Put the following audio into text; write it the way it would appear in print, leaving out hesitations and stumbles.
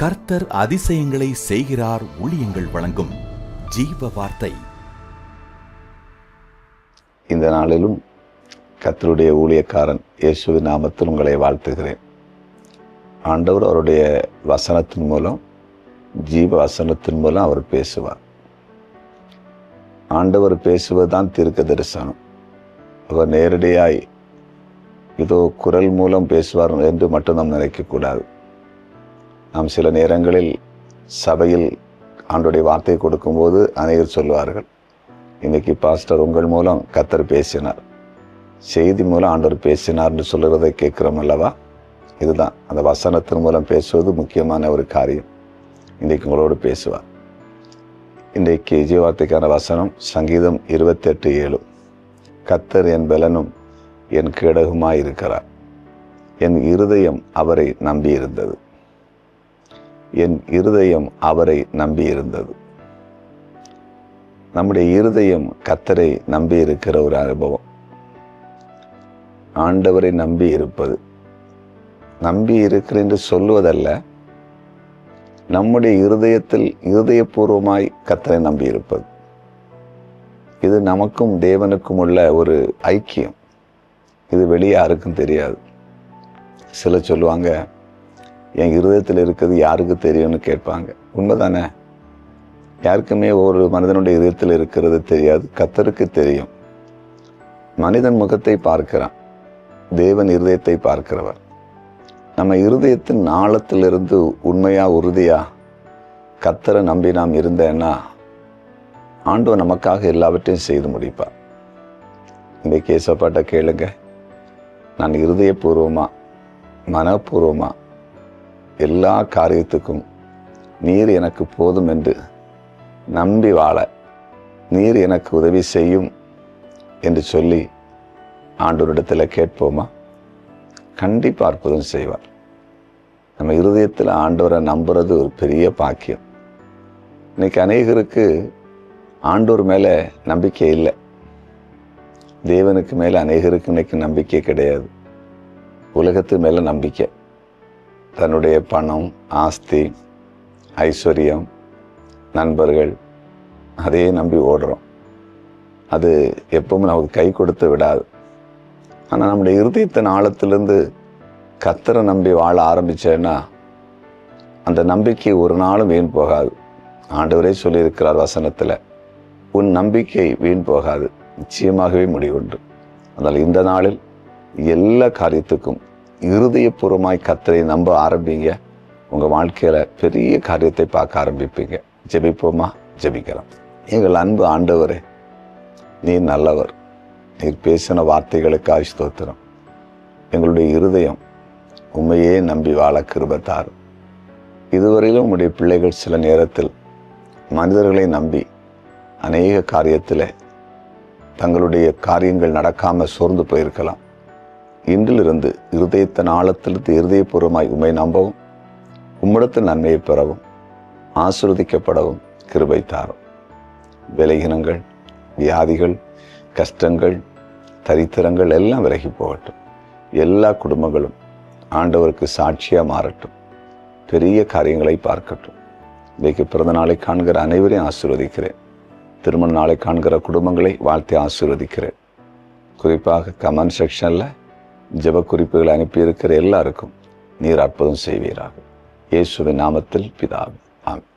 கர்த்தர் அதிசயங்களை செய்கிறார் ஊழியங்கள் வழங்கும் ஜீவ வார்த்தை. இந்த நாளிலும் கர்த்தருடைய ஊழியக்காரன் இயேசுவின் நாமத்தில் உங்களை வாழ்த்துகிறேன். ஆண்டவர் அவருடைய வசனத்தின் மூலம், ஜீவ வசனத்தின் மூலம் அவர் பேசுவார். ஆண்டவர் பேசுவதுதான் தீர்க்க தரிசனம். அவர் நேரடியாய் இதோ குரல் மூலம் பேசுவார் என்று மட்டும் நாம் நினைக்கக்கூடாது. நாம் சில நேரங்களில் சபையில் ஆண்டவருடைய வார்த்தை கொடுக்கும்போது அநேகர் சொல்வார்கள், இன்னைக்கு பாஸ்டர் உங்கள் மூலம் கர்த்தர் பேசினார், செய்தி மூலம் ஆண்டவர் பேசினார்னு சொல்கிறதை கேட்குறோம் அல்லவா? இதுதான் அந்த வசனத்தின் மூலம் பேசுவது முக்கியமான ஒரு காரியம். இன்றைக்கு உங்களோடு பேசுவார். இன்றைக்கு ஜீவார்த்தைக்கான வசனம் சங்கீதம் 28:7. கர்த்தர் என் பலனும் என் கேடகுமாயிருக்கிறார், என் இருதயம் அவரை நம்பியிருந்தது. என் இருதயம் அவரை நம்பியிருந்தது. நம்முடைய இருதயம் கர்த்தரை நம்பி இருக்கிற ஒரு அனுபவம். ஆண்டவரை நம்பி இருப்பது, நம்பி இருக்கிறேன் என்று சொல்லுவதல்ல, நம்முடைய இருதயத்தில் இருதயபூர்வமாய் கர்த்தரை நம்பி இருப்பது. இது நமக்கும் தேவனுக்கும் உள்ள ஒரு ஐக்கியம். இது வெளியே யாருக்கும் தெரியாது. சிலர் சொல்லுவாங்க, என் இருதயத்தில் இருக்கிறது யாருக்கு தெரியும்னு கேட்பாங்க. உண்மைதானே? யாருக்குமே ஒரு மனிதனுடைய இருதயத்தில் இருக்கிறது தெரியாது, கர்த்தருக்கு தெரியும். மனிதன் முகத்தை பார்க்கிறான், தேவன் இருதயத்தை பார்க்கிறவர். நம்ம இருதயத்தின் ஆழத்திலிருந்து உண்மையா உறுதியா கர்த்தரை நம்பி நாம் இருந்தேன்னா ஆண்டவர் நமக்காக எல்லாவற்றையும் செய்து முடிப்பார். இன்றைக்கு ஏசப்பாட்ட கேளுங்க, நான் இருதயபூர்வமா மனப்பூர்வமா எல்லா காரியத்துக்கும் நீர் எனக்கு போதும் என்று நம்பி வாழ நீர் எனக்கு உதவி செய்யும் என்று சொல்லி ஆண்டவரிடத்தில் கேட்போமா? கண்டிப்பாக அற்புதம் செய்வார். நம்ம இருதயத்தில் ஆண்டவரை நம்புறது ஒரு பெரிய பாக்கியம். இன்னைக்கு அநேகருக்கு ஆண்டவர் மேலே நம்பிக்கை இல்லை. தேவனுக்கு மேலே அநேகருக்கு இன்னைக்கு நம்பிக்கை கிடையாது. உலகத்து மேலே நம்பிக்கை. தன்னுடைய பணம், ஆஸ்தி, ஐஸ்வர்யம், நண்பர்கள், அதையே நம்பி ஓடுறோம். அது எப்பவும் நமக்கு கை கொடுத்து விடாது. ஆனால் நம்முடைய இருதயத்தின் ஆழத்திலிருந்து கர்த்தரை நம்பி வாழ ஆரம்பிச்சேன்னா அந்த நம்பிக்கை ஒரு நாளும் வீண் போகாது. ஆண்டவரே சொல்லியிருக்கிறார் வசனத்தில், உன் நம்பிக்கை வீண் போகாது, நிச்சயமாகவே முடிவுண்டு. அதனால் இந்த நாளில் எல்லா காரியத்துக்கும் இருதயபூர்வமாய் கர்த்தரை நம்ப ஆரம்பிங்க. உங்கள் வாழ்க்கையில் பெரிய காரியத்தை பார்க்க ஆரம்பிப்பீங்க. ஜெபிப்போமா? ஜெபிக்கலாம். எங்கள் அன்பு ஆண்டவரே, நீர் நல்லவர். நீர் பேசின வார்த்தைகளுக்காக ஸ்தோத்திரம். எங்களுடைய இருதயம் உண்மையே நம்பி வாழ கிருபை தாரும். இதுவரையிலும் உங்களுடைய பிள்ளைகள் சில நேரத்தில் மனிதர்களை நம்பி அநேக காரியத்தில் தங்களுடைய காரியங்கள் நடக்காமல் சோர்ந்து போயிருக்கலாம். இன்றிலிருந்து இருதயத்தின் ஆழத்திலிருந்து இருதயபூர்வமாய் உம்மை நம்பவும், உம்மிடத்தில் நன்மையை பெறவும், ஆசீர்வதிக்கப்படவும் கிருபை தாரும். விலகினங்கள், வியாதிகள், கஷ்டங்கள், தரித்திரங்கள் எல்லாம் விலகி போகட்டும். எல்லா குடும்பங்களும் ஆண்டவருக்கு சாட்சியாக மாறட்டும். பெரிய காரியங்களை பார்க்கட்டும். இன்றைக்கு பிறந்த நாளை காண்கிற அனைவரையும் ஆசீர்வதிக்கிறேன். திருமண நாளை காண்கிற குடும்பங்களை வாழ்த்தி ஆசீர்வதிக்கிறேன். குறிப்பாக கமெண்ட் செக்ஷனில் ஜெப குறிப்புகளை அனுப்பியிருக்கிற எல்லாருக்கும் நீர் அற்புதம் செய்வீராக. இயேசுவின் நாமத்தில் பிதாவே, ஆமென்.